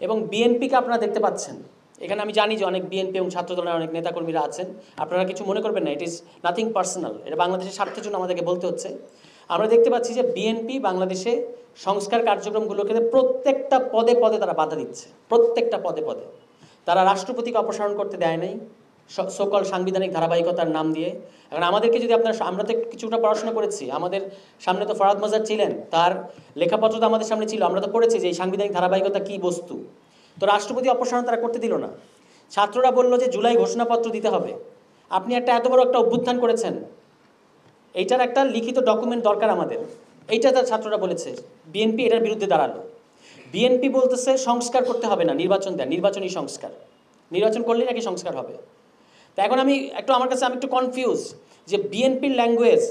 এবং বিএনপিকে আপনারা দেখতে পাচ্ছেন, এখানে আমি জানি যে অনেক বিএনপি এবং ছাত্রদলের অনেক নেতাকর্মীরা আছেন, আপনারা কিছু মনে করবেন না, ইট ইজ নাথিং পার্সোনাল, এটা বাংলাদেশের স্বার্থের জন্য আমাদেরকে বলতে হচ্ছে। আমরা দেখতে পাচ্ছি যে বিএনপি বাংলাদেশে সংস্কার কার্যক্রমগুলোকে প্রত্যেকটা পদে পদে তারা বাধা দিচ্ছে, প্রত্যেকটা পদে পদে। তারা রাষ্ট্রপতিকে অপসারণ করতে দেয় নাই সকল সাংবিধানিক ধারাবাহিকতার নাম দিয়ে। এখন আমাদেরকে যদি আমরা তো কিছুটা পড়াশোনা করেছি, আমাদের সামনে তো ফরহাদ মজার ছিলেন, তার লেখাপত্র তো আমাদের সামনে ছিল, আমরা তো পড়েছি যে এই সাংবিধানিক ধারাবাহিকতা কী বস্তু। তো রাষ্ট্রপতি অপসারণ তারা করতে দিল না। ছাত্ররা বলল যে জুলাই ঘোষণাপত্র দিতে হবে। আপনি এত বড় একটা অভ্যুত্থান করেছেন, এইটার একটা লিখিত ডকুমেন্ট দরকার আমাদের, এইটা তার ছাত্ররা বলেছে। বিএনপি এটার বিরুদ্ধে দাঁড়ালো। বিএনপি বলতেছে সংস্কার করতে হবে না, নির্বাচন দেন, নির্বাচনী সংস্কার, নির্বাচন করলেই নাকি সংস্কার হবে। তা এখন আমি একটু কনফিউজ যে বিএনপির ল্যাঙ্গুয়েজ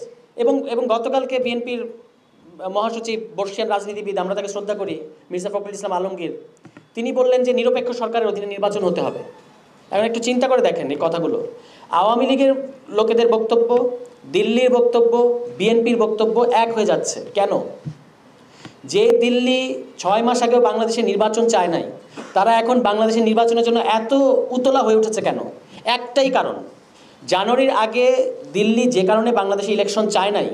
এবং গতকালকে বিএনপির মহাসচিব বর্ষিয়ান রাজনীতিবিদ, আমরা তাকে শ্রদ্ধা করি, মির্জা ফখরুল ইসলাম আলমগীর, তিনি বললেন যে নিরপেক্ষ সরকারের অধীনে নির্বাচন হতে হবে। এখন একটু চিন্তা করে দেখেন এই কথাগুলো। আওয়ামী লীগের লোকেদের বক্তব্য, দিল্লির বক্তব্য, বিএনপির বক্তব্য এক হয়ে যাচ্ছে কেন? যে দিল্লি 6 মাস আগেও বাংলাদেশে নির্বাচন চায় নাই, তারা এখন বাংলাদেশের নির্বাচনের জন্য এত উতলা হয়ে উঠেছে কেন? একটাই কারণ, জানুয়ারির আগে দিল্লি যে কারণে বাংলাদেশে ইলেকশন চায় নাই,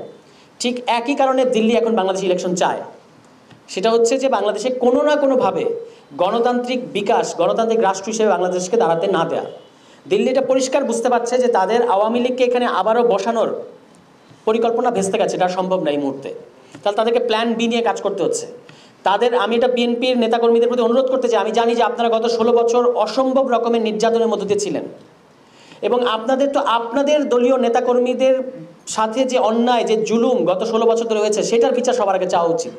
ঠিক একই কারণে দিল্লি এখন বাংলাদেশে ইলেকশন চায়। সেটা হচ্ছে যে বাংলাদেশে কোনো না কোনোভাবে গণতান্ত্রিক বিকাশ, গণতান্ত্রিক রাষ্ট্র হিসেবে বাংলাদেশকে দাঁড়াতে না দেয়া। দিল্লি এটা পরিষ্কার বুঝতে পারছে যে তাদের আওয়ামী লীগকে এখানে আবারও বসানোর পরিকল্পনা ভেস্তে গেছে, এটা সম্ভব না এই মুহূর্তে। তাহলে তাদেরকে প্ল্যান বি নিয়ে কাজ করতে হচ্ছে আমি এটা বিএনপির নেতাকর্মীদের প্রতি অনুরোধ করতে চাই। আমি জানি যে আপনারা গত 16 বছর অসম্ভব রকমের নির্যাতনের মধ্য দিয়ে ছিলেন, এবং আপনাদের দলীয় নেতাকর্মীদের সাথে যে অন্যায়, যে জুলুম গত 16 বছর ধরে হয়েছে, সেটার বিচার সবার আগে চাওয়া উচিত।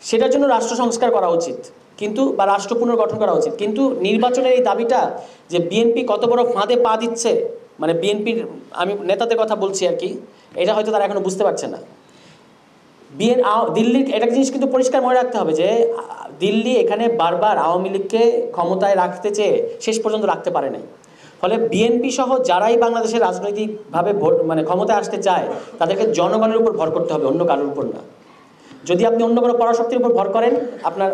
সেটার জন্য রাষ্ট্র সংস্কার করা উচিত, বা রাষ্ট্র পুনর্গঠন করা উচিত। কিন্তু নির্বাচনের এই দাবিটা যে বিএনপি কত বড় ফাঁদে পা দিচ্ছে, মানে বিএনপির, আমি নেতাদের কথা বলছি আর কি, এটা হয়তো তারা এখনো বুঝতে পারছে না। দিল্লির একটা জিনিস কিন্তু পরিষ্কার মনে রাখতে হবে যে দিল্লি এখানে বারবার আওয়ামী লীগকে ক্ষমতায় রাখতে চেয়ে শেষ পর্যন্ত রাখতে পারে নাই। ফলে বিএনপি সহ যারাই বাংলাদেশের রাজনৈতিকভাবে ক্ষমতায় আসতে চায়, তাদেরকে জনগণের উপর ভর করতে হবে, অন্য কারোর উপর না। যদি আপনি অন্য কোনো পরাশক্তির উপর ভর করেন, আপনার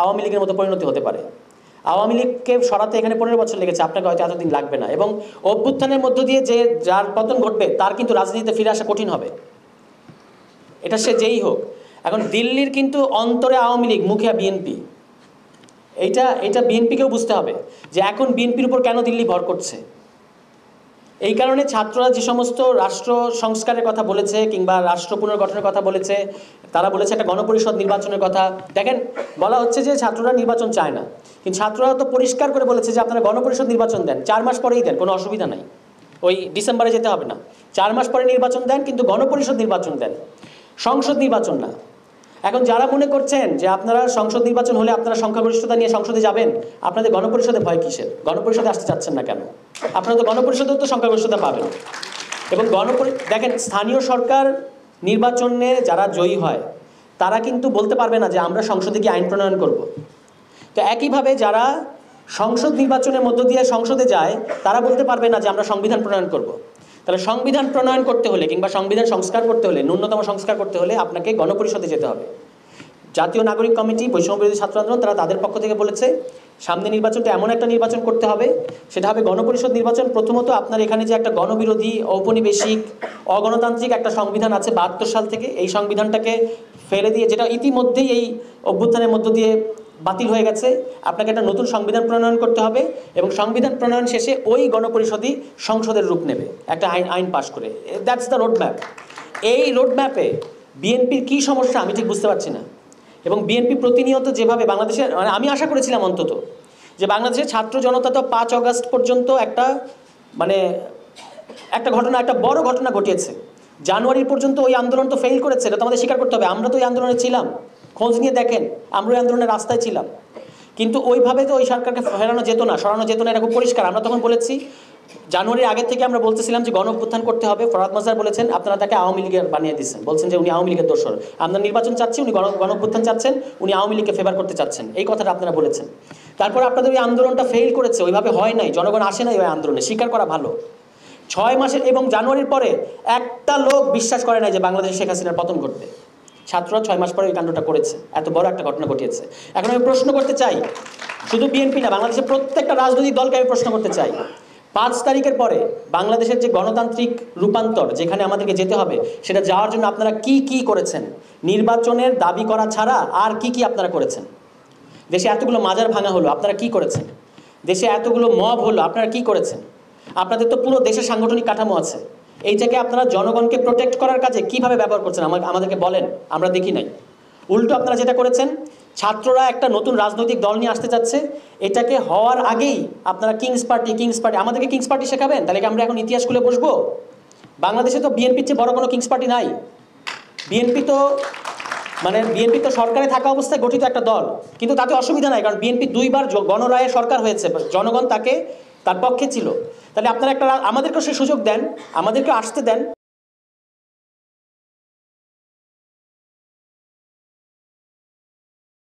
আওয়ামী লীগের মতো পরিণতি হতে পারে। আওয়ামী লীগকে সরাতে এখানে 15 বছর লেগেছে, আপনাকে হয়তো এতদিন লাগবে না। এবং অভ্যুত্থানের মধ্য দিয়ে যার পতন ঘটবে, তার কিন্তু রাজনীতিতে ফিরে আসা কঠিন হবে, এটা সে যেই হোক। এখন দিল্লির কিন্তু অন্তরে আওয়ামী লীগ, মুখে বিএনপি। এইটা বিএনপিকেও বুঝতে হবে যে এখন বিএনপির উপর কেন দিল্লি ভর করছে। এই কারণে ছাত্ররা যে সমস্ত রাষ্ট্র সংস্কারের কথা বলেছে কিংবা রাষ্ট্র পুনর্গঠনের কথা বলেছে, তারা বলেছে একটা গণপরিষদ নির্বাচনের কথা। দেখেন, বলা হচ্ছে যে ছাত্ররা নির্বাচন চায় না, কিন্তু ছাত্ররা তো পরিষ্কার করে বলেছে যে আপনারা গণপরিষদ নির্বাচন দেন, 4 মাস পরেই দেন, কোনো অসুবিধা নাই, ওই ডিসেম্বরে যেতে হবে না, 4 মাস পরে নির্বাচন দেন, কিন্তু গণপরিষদ নির্বাচন দেন, সংসদ নির্বাচন না। এখন যারা মনে করছেন যে আপনারা সংসদ নির্বাচন হলে আপনারা সংখ্যাগরিষ্ঠতা নিয়ে সংসদে যাবেন, আপনাদের গণপরিষদে ভয় কিসের? গণপরিষদে আসতে চাচ্ছেন না কেন? আপনারা তো গণপরিষদেও তো সংখ্যাগরিষ্ঠতা পাবেন। এবং দেখেন, স্থানীয় সরকার নির্বাচনে যারা জয়ী হয়, তারা কিন্তু বলতে পারবে না যে আমরা সংসদে গিয়ে আইন প্রণয়ন করব। তো একইভাবে যারা সংসদ নির্বাচনের মধ্য দিয়ে সংসদে যায়, তারা বলতে পারবে না যে আমরা সংবিধান প্রণয়ন করব। তাহলে সংবিধান প্রণয়ন করতে হলে কিংবা সংবিধান সংস্কার করতে হলে, ন্যূনতম সংস্কার করতে হলে আপনাকে গণপরিষদে যেতে হবে। জাতীয় নাগরিক কমিটি, বৈষম্যবিরোধী ছাত্র আন্দোলন, তারা তাদের পক্ষ থেকে বলেছে সামনে নির্বাচনটা এমন একটা নির্বাচন করতে হবে, সেটা হবে গণপরিষদ নির্বাচন। প্রথমত আপনার এখানে যে একটা গণবিরোধী, ঔপনিবেশিক, অগণতান্ত্রিক একটা সংবিধান আছে 72 সাল থেকে, এই সংবিধানটাকে ফেলে দিয়ে, যেটা ইতিমধ্যেই এই অভ্যুত্থানের মধ্য দিয়ে বাতিল হয়ে গেছে, আপনাকে একটা নতুন সংবিধান প্রণয়ন করতে হবে। এবং সংবিধান প্রণয়ন শেষে ওই গণপরিষদই সংসদের রূপ নেবে একটা আইন পাশ করে। That's the roadmap. এই রোডম্যাপে বিএনপির কী সমস্যা আমি ঠিক বুঝতে পারছি না। এবং বিএনপি প্রতিনিয়ত যেভাবে বাংলাদেশের, আমি আশা করেছিলাম অন্তত যে বাংলাদেশের ছাত্র জনতা তো 5 আগস্ট পর্যন্ত একটা বড় ঘটনা ঘটিয়েছে। জানুয়ারি পর্যন্ত ওই আন্দোলন তো ফেল করেছে, এটা তো আমাদের স্বীকার করতে হবে। আমরা তো ওই আন্দোলনে ছিলাম, খোঁজ নিয়ে দেখেন, আমরা ওই আন্দোলনের রাস্তায় ছিলাম। কিন্তু ওইভাবে তো ওই সরকারকে সরানো যেত না, এটা খুব পরিষ্কার। আমরা তখন বলেছি, জানুয়ারির আগে থেকে আমরা বলতেছিলাম যে গণঅভ্যুত্থান করতে হবে। ফরহাদ মজহার বলেছেন, আপনারা তাকে আওয়ামী লীগের বানিয়ে দিচ্ছেন, বলছেন যে উনি আওয়ামী লীগের দোসর। আমরা নির্বাচন চাচ্ছি, উনি গণঅভ্যুত্থান চাচ্ছেন, উনি আওয়ামী লীগকে ফেভার করতে চাচ্ছেন, এই কথাটা আপনারা বলেছেন। তারপর আপনাদের ওই আন্দোলনটা ফেল করেছে, ওইভাবে হয় নাই, জনগণ আসে নাই ওই আন্দোলনে, স্বীকার করা ভালো। 6 মাসের এবং জানুয়ারির পরে একটা লোক বিশ্বাস করে নাই যে বাংলাদেশে শেখ হাসিনার পতন ঘটবে। ছাত্ররা 6 মাস পরে এই কাণ্ডটা করেছে, এত বড় একটা ঘটনা ঘটিয়েছে। এখন আমি প্রশ্ন করতে চাই, শুধু বিএনপি না, বাংলাদেশের প্রত্যেকটা রাজনৈতিক দলকে আমি প্রশ্ন করতে চাই, 5 তারিখের পরে বাংলাদেশের যে গণতান্ত্রিক রূপান্তর যেখানে আমাদেরকে যেতে হবে, সেটা যাওয়ার জন্য আপনারা কি কি করেছেন? নির্বাচনের দাবি করা ছাড়া আর কি কি আপনারা করেছেন? দেশে এতগুলো মাজার ভাঙা হলো, আপনারা কি করেছেন? দেশে এতগুলো মব হলো, আপনারা কি করেছেন? আপনাদের তো পুরো দেশের সাংগঠনিক কাঠামো আছে, এইটাকে আপনারা জনগণকে প্রোটেক্ট করার কাজে কিভাবে ব্যবহার করছেন আমাদেরকে বলেন, আমরা দেখি নাই। উল্টো আপনারা যেটা করেছেন, ছাত্ররা একটা নতুন রাজনৈতিক দল নিয়ে আসতে চাচ্ছে, এটাকে হওয়ার আগেই আপনারা কিংস পার্টি আমাদেরকে কিংস পার্টি শেখাবেন? তাহলে কি আমরা এখন ইতিহাস খুলে বসবো? বাংলাদেশে তো বিএনপির চেয়ে বড় কোনো কিংস পার্টি নাই। বিএনপি তো সরকারে থাকা অবস্থায় গঠিত একটা দল, কিন্তু তাতে অসুবিধা নাই, কারণ বিএনপি 2 বার গণরায়ের সরকার হয়েছে, জনগণ তার পক্ষে ছিল। তাহলে আপনারা আমাদেরকেও সে সুযোগ দেন, আমাদেরকে আসতে দেন।